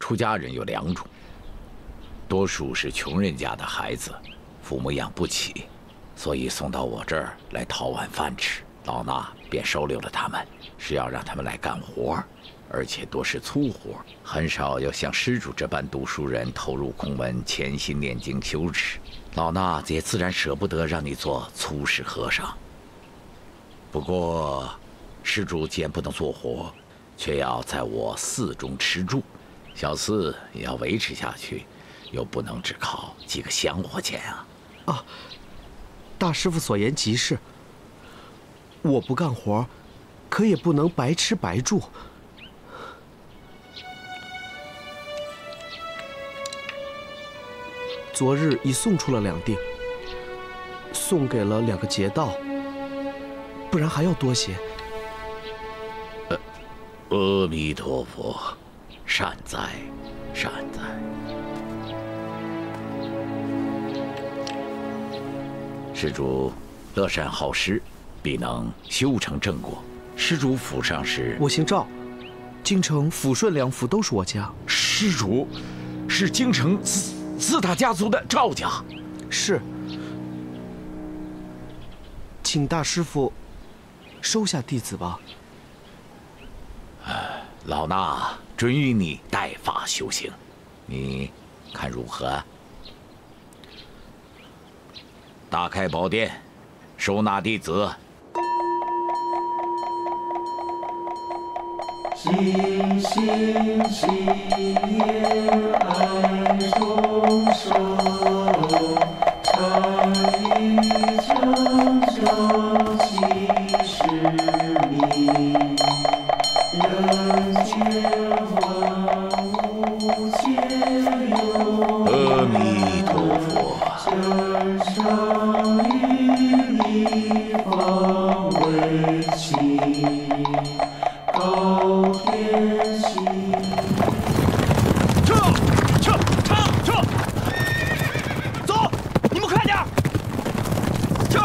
出家人有2种，多数是穷人家的孩子，父母养不起，所以送到我这儿来讨碗饭吃。老衲便收留了他们，是要让他们来干活，而且多是粗活，很少有像施主这般读书人投入空门，潜心念经修持。老衲也自然舍不得让你做粗使和尚。不过，施主既然不能做活，却要在我寺中吃住，小寺也要维持下去，又不能只靠几个香火钱啊！啊，大师父所言极是。我不干活，可也不能白吃白住。昨日已送出了2锭，送给了2个劫道，不然还要多些。阿弥陀佛，善哉，善哉。施主乐善好施，必能修成正果。施主府上是？我姓赵，京城抚顺2府都是我家。施主是京城4大家族的赵家。是，请大师父收下弟子吧。老衲准予你带法修行，你看如何？打开宝殿，收纳弟子。心心心念爱中守，禅意拯救其使命，人间万物皆有。阿弥陀佛。真诚与你方为情。高天行，撤！走，你们快点！撤！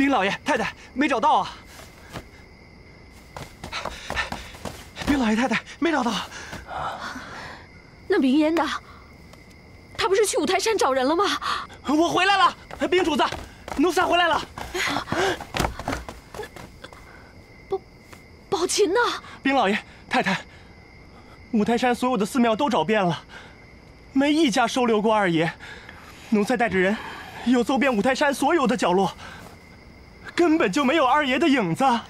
老爷太太没找到啊！禀老爷太太没找到。那明烟呢？他不是去五台山找人了吗？我回来了，禀主子，奴才回来了。宝琴呢？禀老爷太太，五台山所有的寺庙都找遍了，没一家收留过二爷。奴才带着人又走遍五台山所有的角落。根本就没有二爷的影子。哎，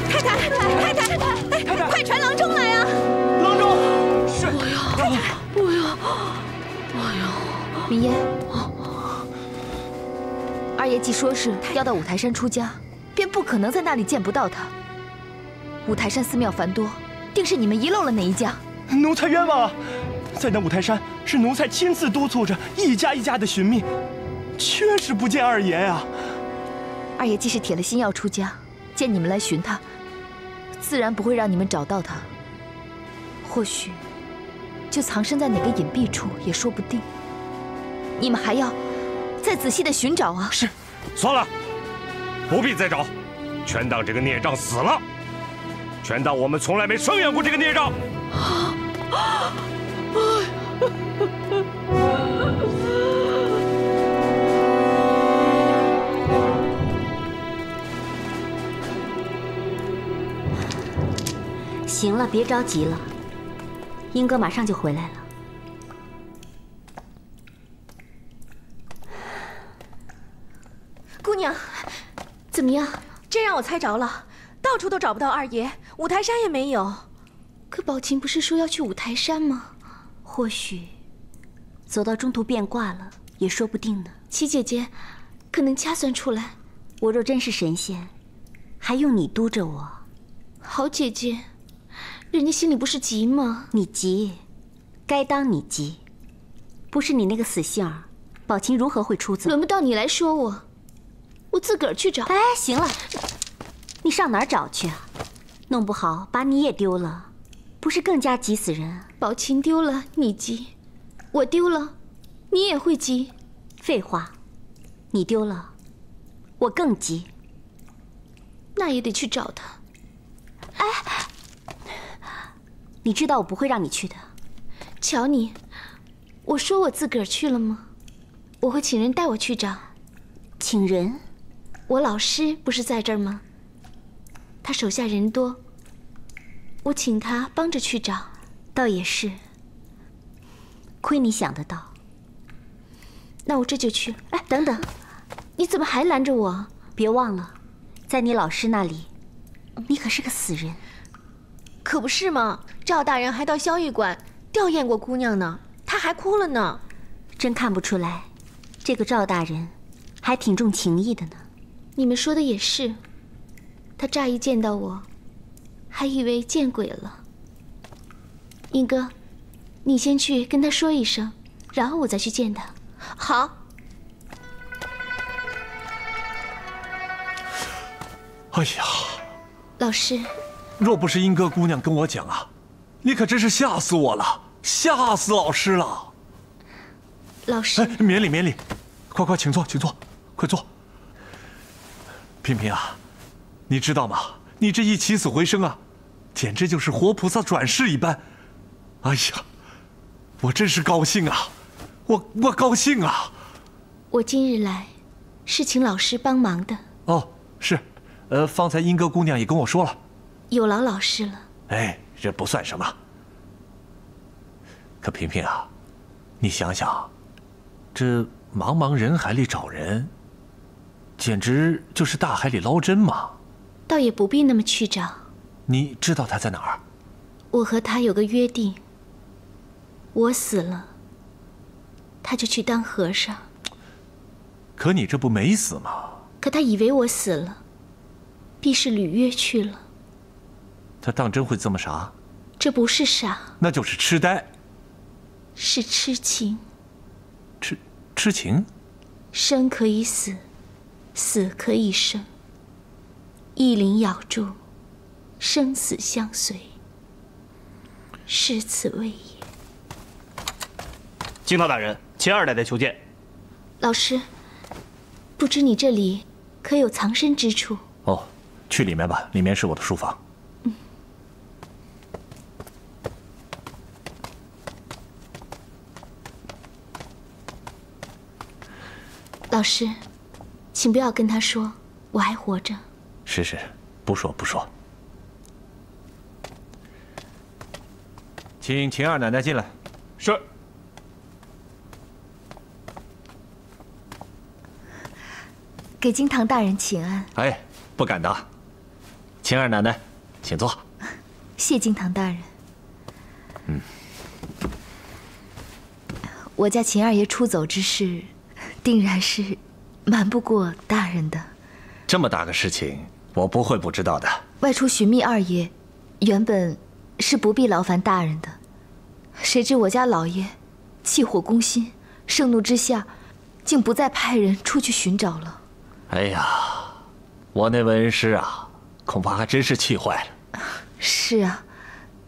太太，快传郎中来啊！郎中，是。不要！明烟，二爷既说是要到五台山出家，便不可能在那里见不到他。五台山寺庙繁多，定是你们遗漏了哪一家。奴才冤枉啊！在那五台山，是奴才亲自督促着一家一家的寻觅。确实不见二爷呀！二爷既是铁了心要出家，见你们来寻他，自然不会让你们找到他。或许就藏身在哪个隐蔽处也说不定。你们还要再仔细的寻找啊！是，算了，不必再找，全当这个孽障死了，全当我们从来没生养过这个孽障。行了，别着急了，英哥马上就回来了。姑娘，怎么样？真让我猜着了，到处都找不到二爷，五台山也没有。可宝琴不是说要去五台山吗？或许走到中途变卦了，也说不定呢。七姐姐，可能掐算出来。我若真是神仙，还用你督着我？好姐姐，人家心里不是急吗？你急，该当你急。不是你那个死性儿，宝琴如何会出走？轮不到你来说我，我自个儿去找。哎，行了，你上哪儿找去啊？弄不好把你也丢了，不是更加急死人？宝琴丢了你急，我丢了你也会急。废话，你丢了，我更急。那也得去找他。哎，你知道我不会让你去的。瞧你，我说我自个儿去了吗？我会请人带我去找。请人？我老师不是在这儿吗？他手下人多，我请他帮着去找。倒也是，亏你想得到。那我这就去。哎，等等，你怎么还拦着我？别忘了，在你老师那里，你可是个死人。可不是嘛，赵大人还到萧玉馆吊唁过姑娘呢，他还哭了呢。真看不出来，这个赵大人还挺重情义的呢。你们说的也是，他乍一见到我，还以为见鬼了。英哥，你先去跟他说一声，然后我再去见他。好。哎呀，老师，若不是英哥姑娘跟我讲啊，你可真是吓死我了，吓死老师了。老师，哎，免礼免礼，快请坐，请坐，快坐。萍萍啊，你知道吗？你这一起死回生啊，简直就是活菩萨转世一般。哎呀，我真是高兴啊，我高兴啊。我今日来，是请老师帮忙的。哦，是，方才英哥姑娘也跟我说了，有劳老师了。哎，这不算什么。可萍萍啊，你想想，这茫茫人海里找人，简直就是大海里捞针嘛。倒也不必那么去找。你知道他在哪儿？我和他有个约定，我死了，他就去当和尚。可你这不没死吗？可他以为我死了，必是履约去了。他当真会这么傻？这不是傻，那就是痴呆。是痴情。痴情？生可以死，死可以生。一鳞咬住，生死相随，是此谓也。金涛大人，秦二奶奶求见。老师，不知你这里可有藏身之处？哦，去里面吧，里面是我的书房。老师，请不要跟他说我还活着。是，不说不说。请秦二奶奶进来。是。给金堂大人请安。哎，不敢当。秦二奶奶，请坐。谢金堂大人。我家秦二爷出走之事，定然是瞒不过大人的。这么大个事情，我不会不知道的。外出寻觅二爷，原本是不必劳烦大人的，谁知我家老爷气火攻心，盛怒之下，竟不再派人出去寻找了。哎呀，我那文师啊，恐怕还真是气坏了。是啊，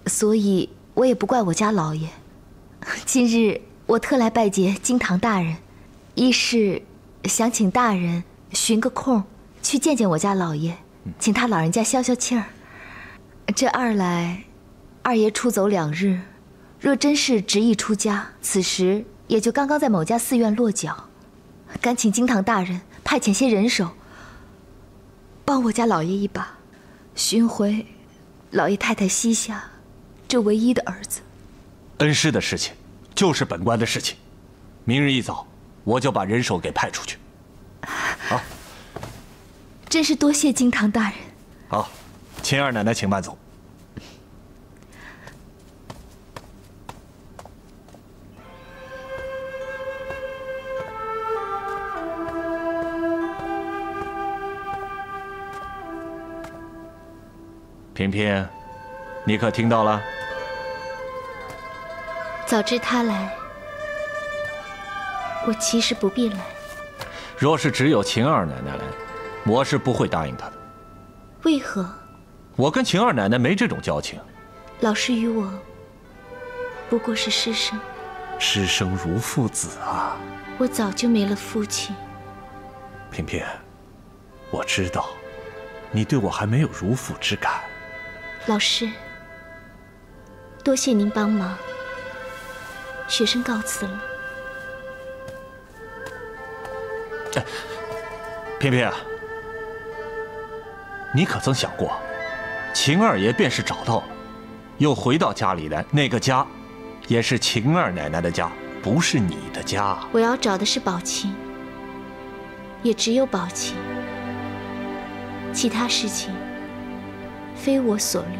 所以我也不怪我家老爷。今日我特来拜谒金堂大人，一是想请大人寻个空去见见我家老爷，请他老人家消消气儿。这二来，二爷出走2日，若真是执意出家，此时也就刚刚在某家寺院落脚，敢请金堂大人派遣些人手，帮我家老爷一把，寻回老爷太太膝下这唯一的儿子。恩师的事情，就是本官的事情。明日一早，我就把人手给派出去。好，真是多谢金堂大人。好，秦二奶奶请慢走。萍萍，你可听到了？早知他来，我其实不必来。若是只有秦二奶奶来，我是不会答应她的。为何？我跟秦二奶奶没这种交情。老师与我不过是师生。师生如父子啊！我早就没了父亲。萍萍，我知道，你对我还没有如父之感。老师，多谢您帮忙。学生告辞了。萍萍啊，你可曾想过，秦二爷便是找到了，又回到家里来，那个家，也是秦二奶奶的家，不是你的家。我要找的是宝琴，也只有宝琴，其他事情非我所虑。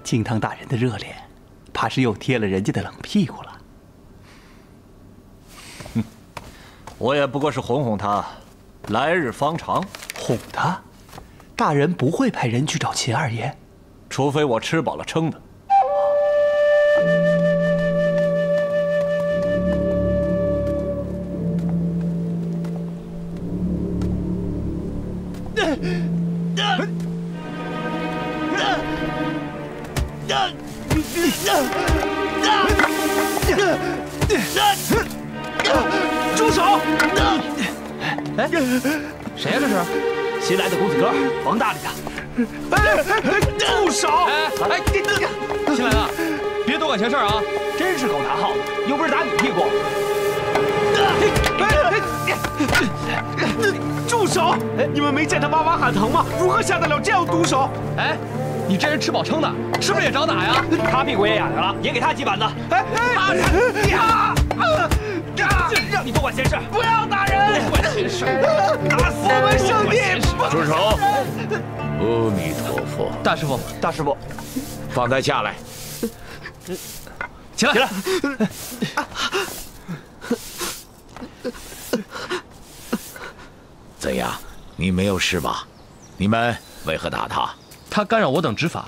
靖汤大人的热脸，怕是又贴了人家的冷屁股了。我也不过是哄哄他，来日方长。哄他？大人不会派人去找秦二爷，除非我吃饱了撑的。住手！哎，谁呀？这是新来的公子哥，王大理的。住手！新来的，别多管闲事啊！真是狗拿耗子，又不是打你屁股。住手！你们没见他哇哇喊疼吗？如何下得了这样毒手？哎，你这人吃饱撑的，是不是也找打呀？他屁股也痒痒了，也给他几板子。让你多管闲事！不要打人！多管闲事！打死我们圣地！住手！阿弥陀佛！大师傅，大师傅，放他下来。起来！起来！怎样？你没有事吧？你们为何打他？他干扰我等执法。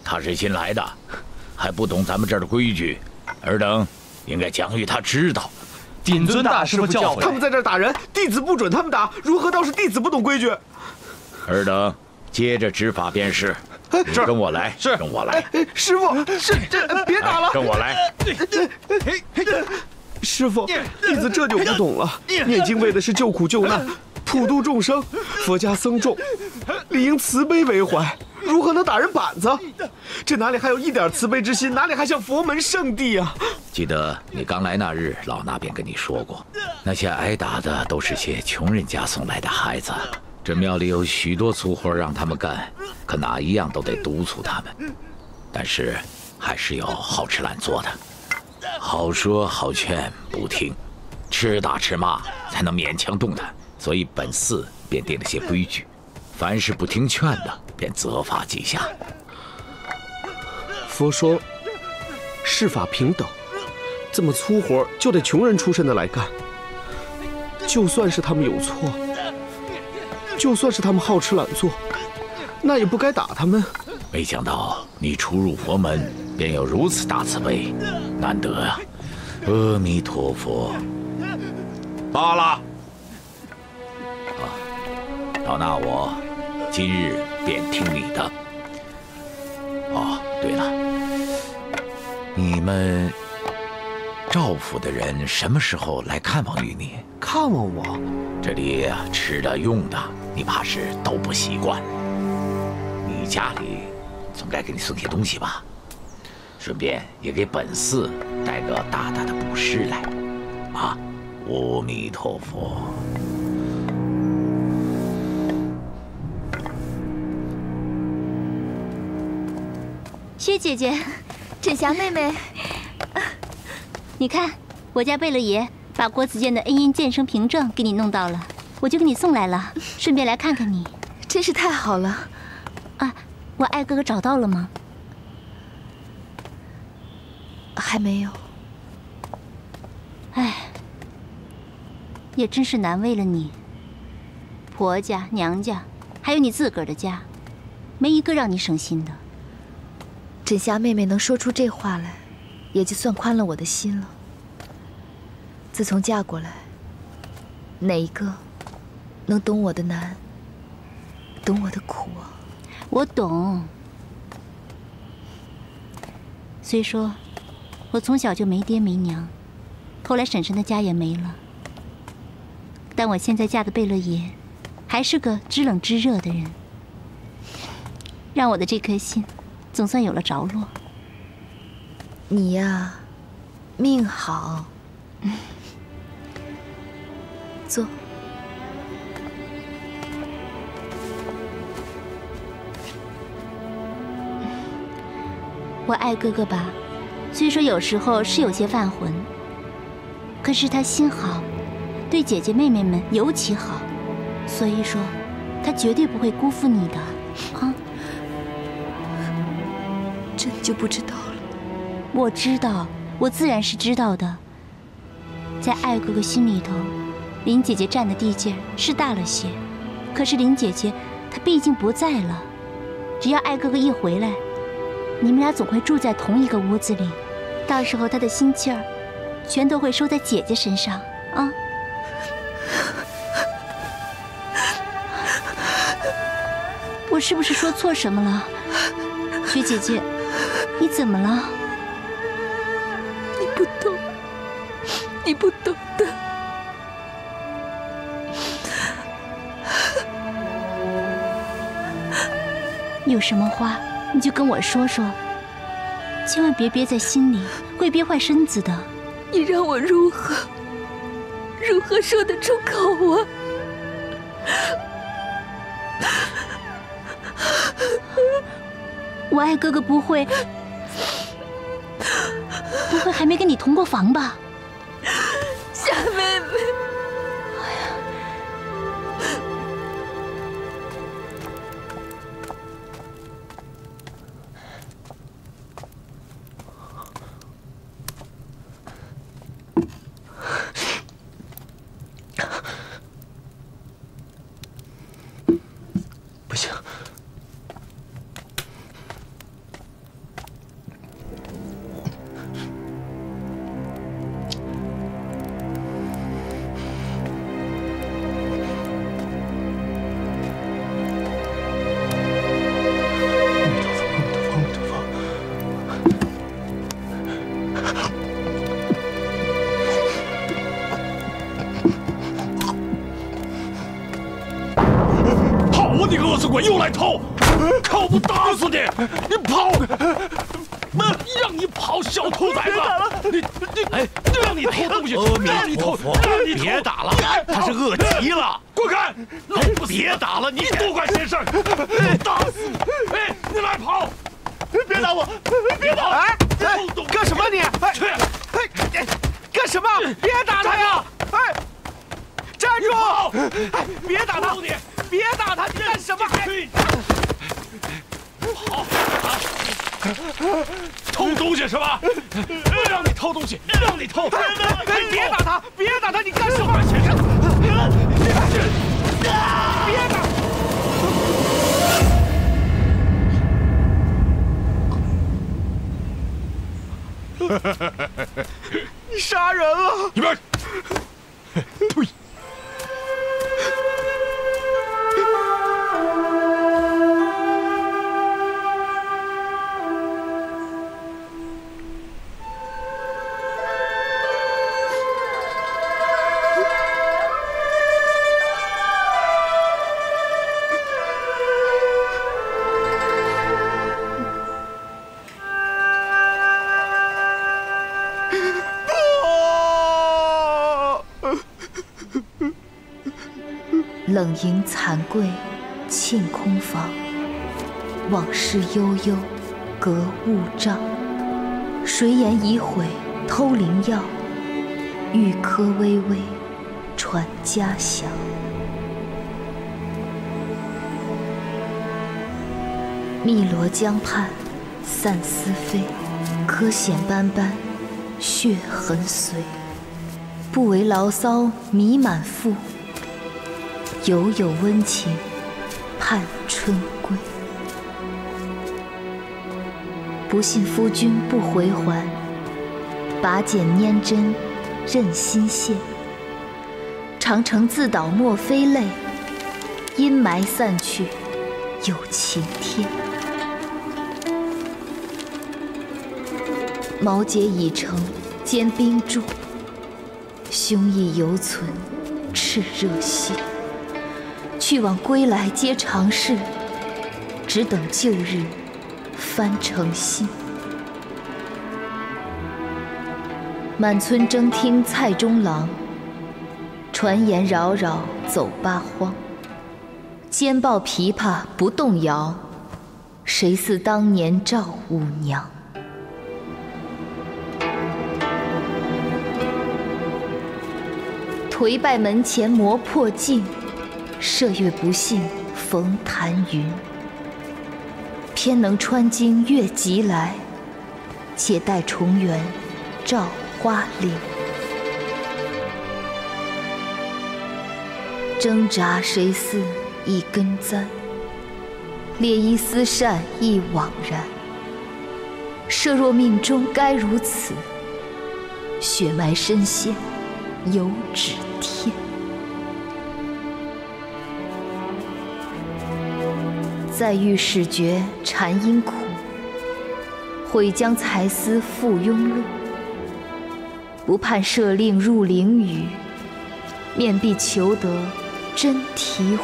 他是新来的，还不懂咱们这儿的规矩，尔等应该讲与他知道。谨遵大师傅教诲。他们在这儿打人，弟子不准他们打，如何倒是弟子不懂规矩？尔等接着执法便是。你跟我来，是跟我来。师傅，是这别打了，跟我来。师傅，弟子这就不懂了。念经为的是救苦救难，普度众生，佛家僧众理应慈悲为怀，如何能打人板子？这哪里还有一点慈悲之心？哪里还像佛门圣地啊？记得你刚来那日，老衲便跟你说过，那些挨打的都是些穷人家送来的孩子。这庙里有许多粗活让他们干，可哪一样都得督促他们。但是还是有好吃懒做的，好说好劝不听，吃打吃骂才能勉强动弹。所以本寺便定了些规矩，凡是不听劝的，便责罚几下。佛说，世法平等，这么粗活就得穷人出身的来干。就算是他们有错，就算是他们好吃懒做，那也不该打他们。没想到你初入佛门，便有如此大慈悲，难得啊！阿弥陀佛。罢了。老衲我今日便听你的。哦，对了，你们赵府的人什么时候来看望于你？看望我？这里吃的用的，你怕是都不习惯。你家里总该给你送些东西吧？顺便也给本寺带个大大的布施来。啊，阿弥陀佛。薛姐姐，枕霞妹妹，你看，我家贝勒爷把国子监的恩荫健生凭证给你弄到了，我就给你送来了，顺便来看看你，真是太好了。啊，我爱哥哥找到了吗？还没有。唉，也真是难为了你。婆家、娘家，还有你自个儿的家，没一个让你省心的。枕霞妹妹能说出这话来，也就算宽了我的心了。自从嫁过来，哪一个能懂我的难，懂我的苦啊？我懂。虽说我从小就没爹没娘，后来婶婶的家也没了，但我现在嫁的贝勒爷，还是个知冷知热的人，让我的这颗心总算有了着落。你呀，命好。坐。我爱哥哥吧，虽说有时候是有些犯浑，可是他心好，对姐姐妹妹们尤其好，所以说他绝对不会辜负你的啊。这你就不知道了。我知道，我自然是知道的。在爱哥哥心里头，林姐姐占的地界是大了些，可是林姐姐她毕竟不在了，只要爱哥哥一回来，你们俩总会住在同一个屋子里，到时候他的心气儿全都会收在姐姐身上啊。我是不是说错什么了，雪姐姐？你怎么了？你不懂，你不懂的。有什么话你就跟我说说，千万别憋在心里，会憋坏身子的。你让我如何说得出口啊？我爱哥哥不会还没跟你同过房吧？夏妹妹。不行。你个饿死鬼又来偷！靠不打死你！你跑！让你跑，小兔崽子！你哎，让你偷东西，让你偷，让你别打了，他是饿急了。滚开！老不死！别打了，你多管闲事！打死你！哎，你来跑！别打我！别打！哎，干什么你？去！哎，干什么？别打他呀！哎，站住！哎，别打他！别打他！你干什么？跑！偷东西是吧？让你偷东西，让你偷！别打他！别打他！你干什么？别打！你杀人了！一边！呸！冷营残柜，沁空房。往事悠悠，隔雾障。谁言已毁偷灵药？玉柯微微，传家乡。汨罗江畔，散丝飞。柯弦斑斑，血痕随，不为牢骚弥满腹，犹有温情盼春归。不信夫君不回还，拔剑拈针任心现。长城自倒莫非泪，阴霾散去有晴天。毛节已成坚冰柱，胸臆犹存炽热心。去往归来皆常事，只等旧日翻成新。满村争听蔡中郎，传言扰扰走八荒。肩抱琵琶不动摇，谁似当年赵五娘？颓败门前磨破镜，麝月不幸逢檀云。偏能穿经越急来，且待重圆照花林。挣扎谁似一根簪，列衣丝扇亦枉然。设若命中该如此，血脉深陷犹指天。再遇始觉禅音苦，悔将才思赴庸路。不盼设令入灵雨，面壁求得真醍醐。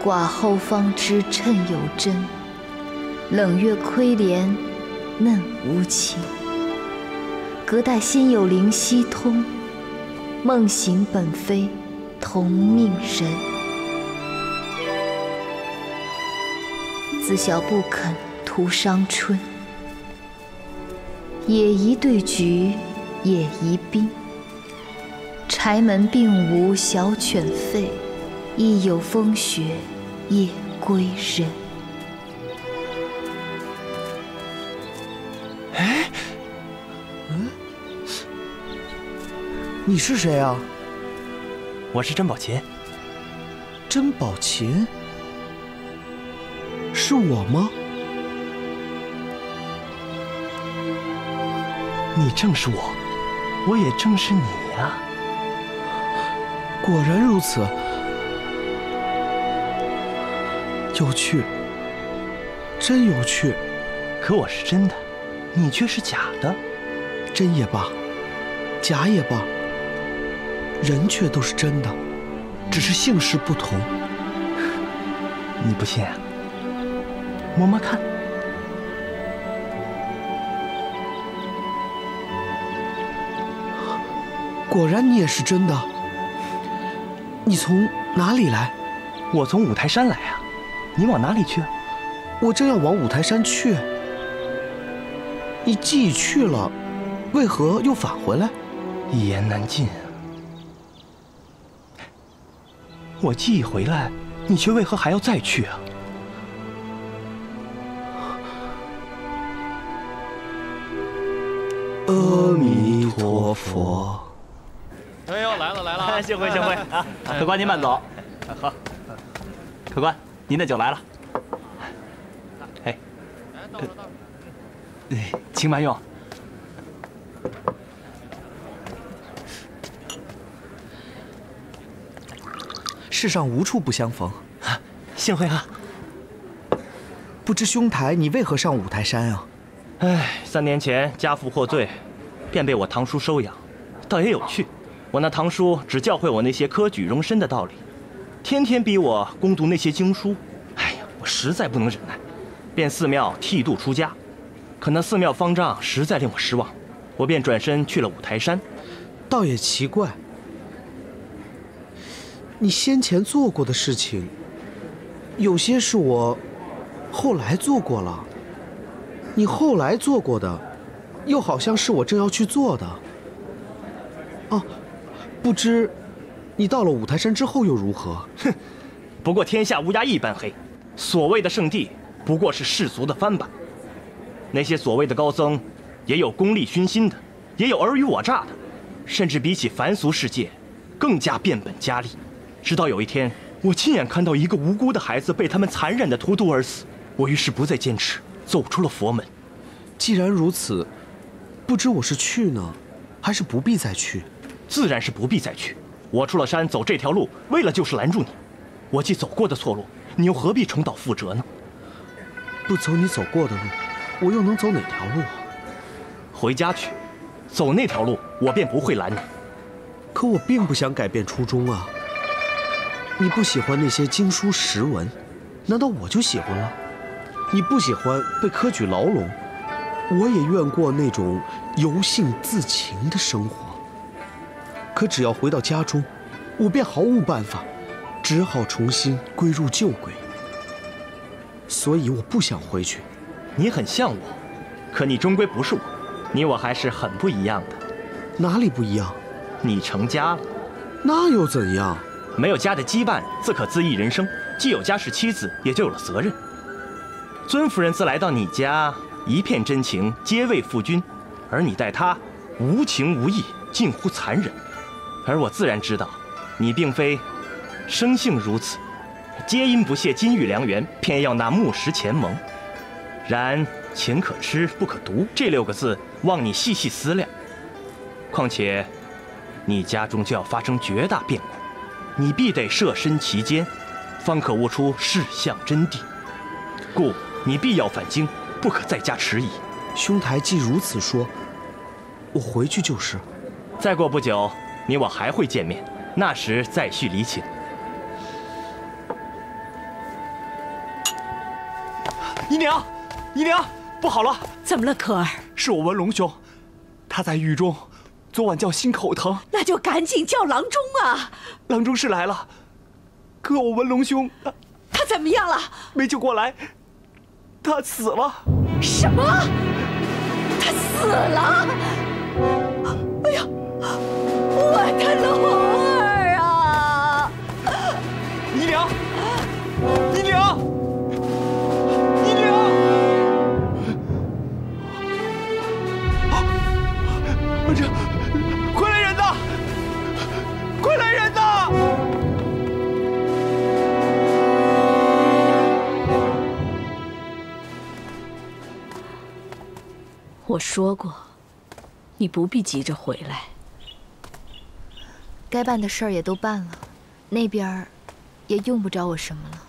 寡后方知趁有真，冷月窥帘嫩无情。隔代心有灵犀通，梦醒本非同命人。自小不肯图伤春，也宜对局，也宜兵。柴门并无小犬吠，亦有风雪夜归人。哎，你是谁啊？我是甄宝琴。甄宝琴？是我吗？你正是我，我也正是你呀。果然如此，有趣，真有趣。可我是真的，你却是假的。真也罢，假也罢，人却都是真的，只是姓氏不同。你不信啊？摸摸看。果然你也是真的。你从哪里来？我从五台山来啊。你往哪里去？我正要往五台山去。你既已去了，为何又返回来？一言难尽。我既已回来，你却为何还要再去啊？阿弥陀佛。哎呦，来了来了！幸会幸会啊！客官您慢走。好，客官您的酒来了。哎，请慢用。世上无处不相逢。幸会啊！不知兄台你为何上五台山啊？哎，3年前家父获罪，便被我堂叔收养，倒也有趣。我那堂叔只教会我那些科举容身的道理，天天逼我攻读那些经书。哎呀，我实在不能忍耐，便寺庙剃度出家。可那寺庙方丈实在令我失望，我便转身去了五台山。倒也奇怪，你先前做过的事情，有些是我后来做过了。你后来做过的，又好像是我正要去做的。哦，不知你到了五台山之后又如何？哼，不过天下乌鸦一般黑，所谓的圣地不过是世俗的翻版。那些所谓的高僧，也有功利熏心的，也有尔虞我诈的，甚至比起凡俗世界，更加变本加厉。直到有一天，我亲眼看到一个无辜的孩子被他们残忍地荼毒而死，我于是不再坚持，走出了佛门。既然如此，不知我是去呢，还是不必再去？自然是不必再去。我出了山走这条路，为了就是拦住你。我既走过的错路，你又何必重蹈覆辙呢？不走你走过的路，我又能走哪条路啊？回家去，走那条路，我便不会拦你。可我并不想改变初衷啊。你不喜欢那些经书识文，难道我就喜欢了？你不喜欢被科举牢笼，我也愿过那种由性自情的生活。可只要回到家中，我便毫无办法，只好重新归入旧轨。所以我不想回去。你很像我，可你终归不是我，你我还是很不一样的。哪里不一样？你成家了，那又怎样？没有家的羁绊，自可恣意人生；既有家室妻子，也就有了责任。尊夫人自来到你家，一片真情，皆为夫君，而你待她无情无义，近乎残忍。而我自然知道，你并非生性如此，皆因不屑金玉良缘，偏要那木石前盟。然情可吃不可读这6个字，望你细细思量。况且，你家中就要发生绝大变故，你必得设身其间，方可悟出事相真谛。故你必要返京，不可在家迟疑。兄台既如此说，我回去就是。再过不久，你我还会见面，那时再续离情。姨娘，姨娘，不好了！怎么了，可儿？是我文龙兄，他在狱中，昨晚叫心口疼。那就赶紧叫郎中啊！郎中是来了，可我文龙兄，他怎么样了？没救过来，他死了。什么？他死了？哎呀，我的龙儿啊！姨娘，姨娘！姨娘！这，快来人呐！快来人呐！我说过，你不必急着回来。该办的事儿也都办了，那边也用不着我什么了。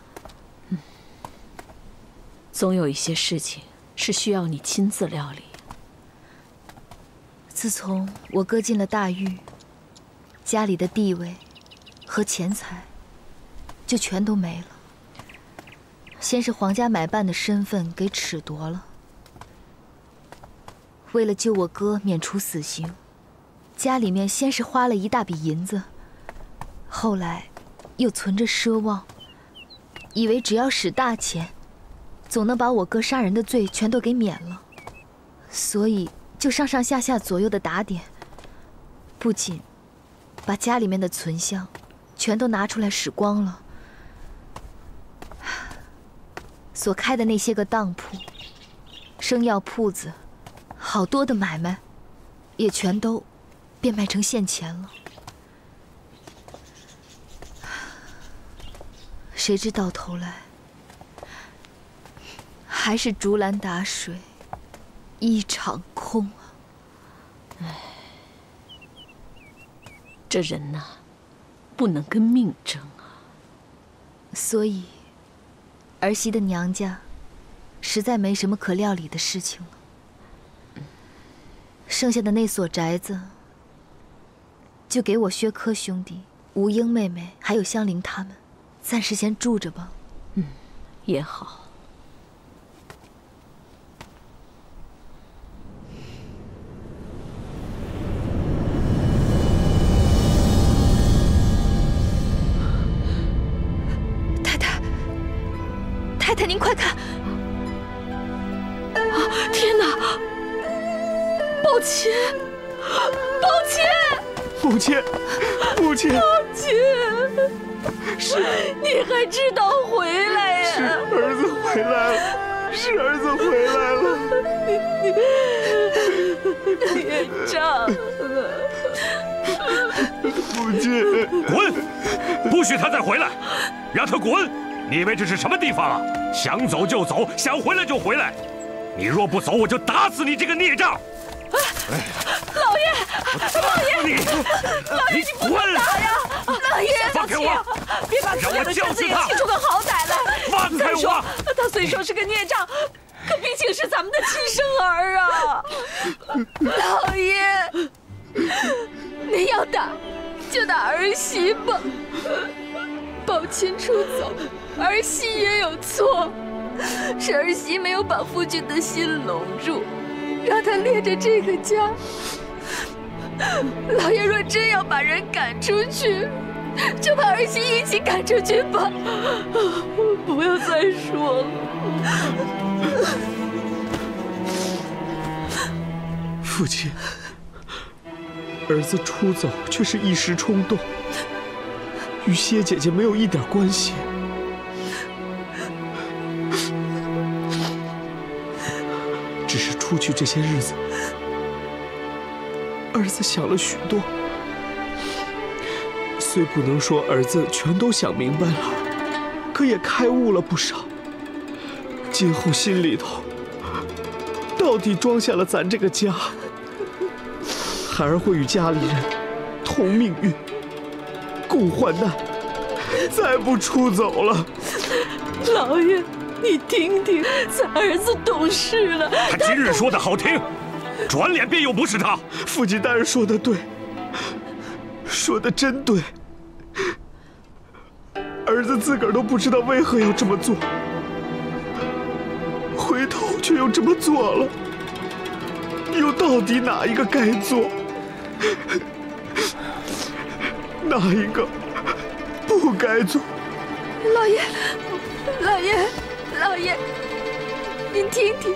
总有一些事情是需要你亲自料理。自从我哥进了大狱，家里的地位和钱财就全都没了。先是皇家买办的身份给褫夺了，为了救我哥免除死刑，家里面先是花了一大笔银子，后来又存着奢望，以为只要使大钱，总能把我哥杀人的罪全都给免了，所以就上上下下左右的打点，不仅把家里面的存项全都拿出来使光了，所开的那些个当铺、生药铺子，好多的买卖，也全都变卖成现钱了。谁知到头来，还是竹篮打水一场空啊！唉，这人呐，不能跟命争啊。所以，儿媳的娘家实在没什么可料理的事情了。剩下的那所宅子，就给我薛科兄弟、吴英妹妹还有香菱他们，暂时先住着吧。也好。太太，您快看！天哪！抱歉，抱歉，母亲，母亲，抱歉！是，你还知道回来呀？是儿子回来了。是儿子回来了。孽障！父亲，滚！不许他再回来，让他滚！你以为这是什么地方啊？想走就走，想回来就回来。你若不走，我就打死你这个孽障！老爷，老爷，你不能打呀！老爷，放开我！别把自己的身子也气出个好歹来！放开我！他虽说是个孽障，可毕竟是咱们的亲生儿啊！老爷，您要打就打儿媳吧。宝琴出走，儿媳也有错，是儿媳没有把夫君的心笼住，让他恋着这个家。老爷若真要把人赶出去，就把儿媳一起赶出去吧，不要再说了。父亲，儿子出走却是一时冲动，与蝎姐姐没有一点关系。只是出去这些日子，儿子想了许多，虽不能说儿子全都想明白了，可也开悟了不少。今后心里头到底装下了咱这个家，孩儿会与家里人同命运，共患难，再不出走了。老爷，你听听，咱儿子懂事了。他今日说的好听，转脸便又不是他。父亲大人说的对，说的真对。儿子自个儿都不知道为何要这么做，回头却又这么做了，又到底哪一个该做，哪一个不该做？老爷，老爷，老爷，您听听，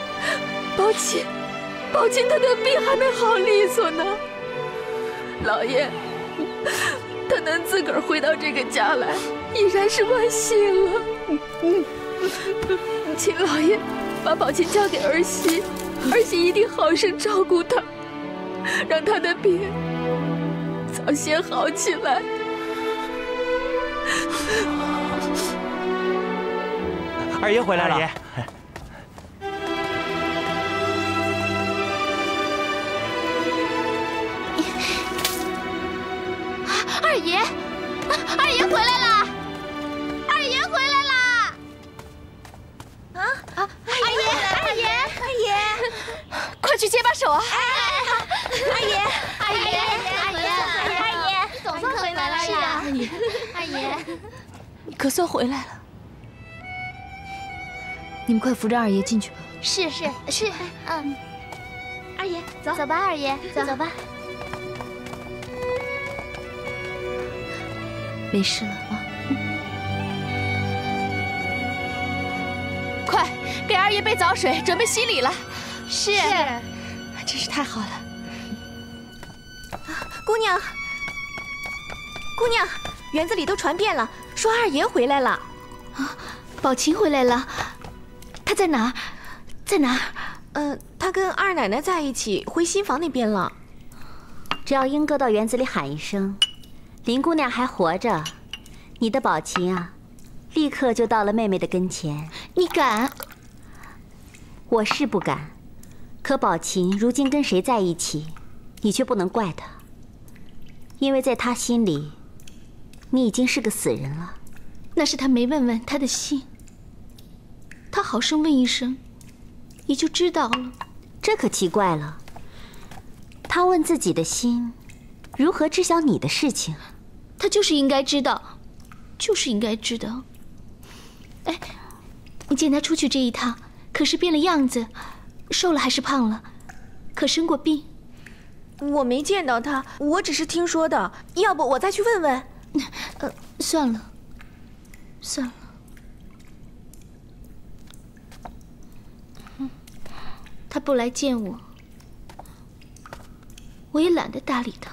宝琴她的病还没好利索呢。老爷，她能自个儿回到这个家来，已然是万幸了。请老爷把宝琴交给儿媳，儿媳一定好生照顾她，让她的病早些好起来。二爷回来了。二爷，二爷回来了！二爷回来了！二爷，快去接把手啊！二爷，你总算回来了呀！二爷，你可算回来了。你们快扶着二爷进去吧。是，二爷，走吧，二爷，走吧。没事了啊。快给二爷备澡水，准备洗礼了。是，真是太好了。姑娘，园子里都传遍了，说二爷回来了。啊，宝琴回来了。他在哪儿？在哪儿？他跟二奶奶在一起，回新房那边了。只要英哥到园子里喊一声，林姑娘还活着，你的宝琴啊，立刻就到了妹妹的跟前。你敢？我是不敢，可宝琴如今跟谁在一起，你却不能怪她，因为在她心里，你已经是个死人了。那是她没问问她的心。他好生问一声，你就知道了。这可奇怪了。他问自己的心，如何知晓你的事情？他就是应该知道，就是应该知道。哎，你见他出去这一趟，可是变了样子，瘦了还是胖了？可生过病？我没见到他，我只是听说的。要不我再去问问？算了，算了。他不来见我，我也懒得搭理他。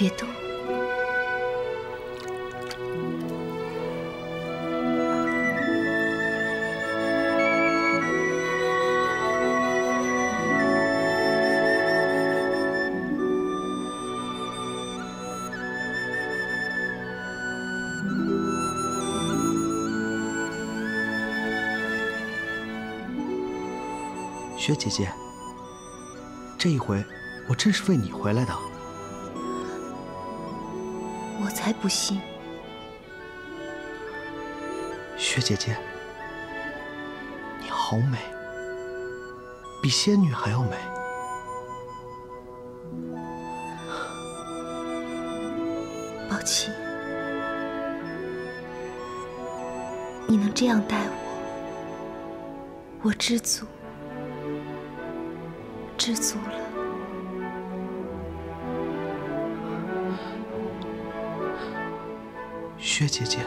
别动。薛姐姐，这一回我真是为你回来的。我才不信。薛姐姐，你好美，比仙女还要美。宝琴，你能这样待我，我知足。知足了。薛姐姐，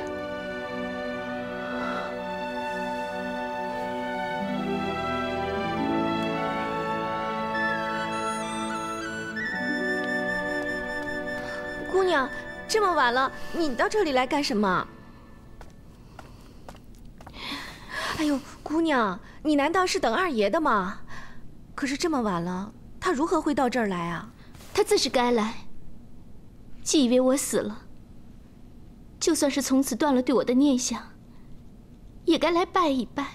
姑娘，这么晚了，你到这里来干什么？哎呦，姑娘，你难道是等二爷的吗？可是这么晚了，他如何会到这儿来啊？他自是该来。既以为我死了，就算是从此断了对我的念想，也该来拜一拜。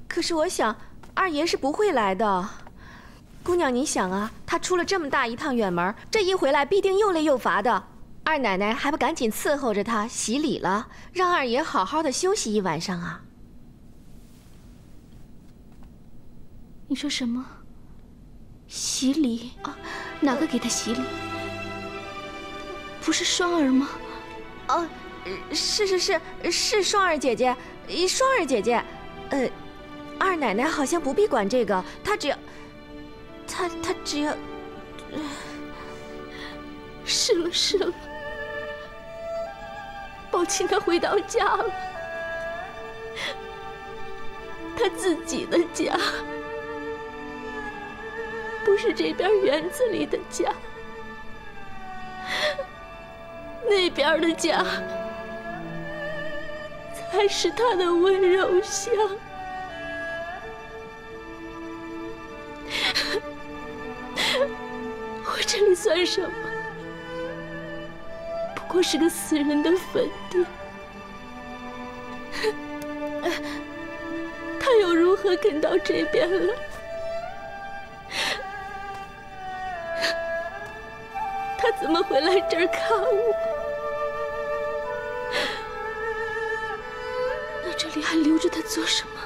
可是我想，二爷是不会来的。姑娘，你想啊，他出了这么大一趟远门，这一回来必定又累又乏的。二奶奶还不赶紧伺候着他洗礼了，让二爷好好的休息一晚上啊？你说什么？洗礼啊？哪个给他洗礼？不是双儿吗？哦，是双儿姐姐，双儿姐姐。二奶奶好像不必管这个，她只要，她只要，是了。宝琴她回到家了，她自己的家。不是这边园子里的家，那边的家才是他的温柔乡。我这里算什么？不过是个死人的坟地。他又如何肯到这边来？他怎么会来这儿看我？那这里还留着他做什么？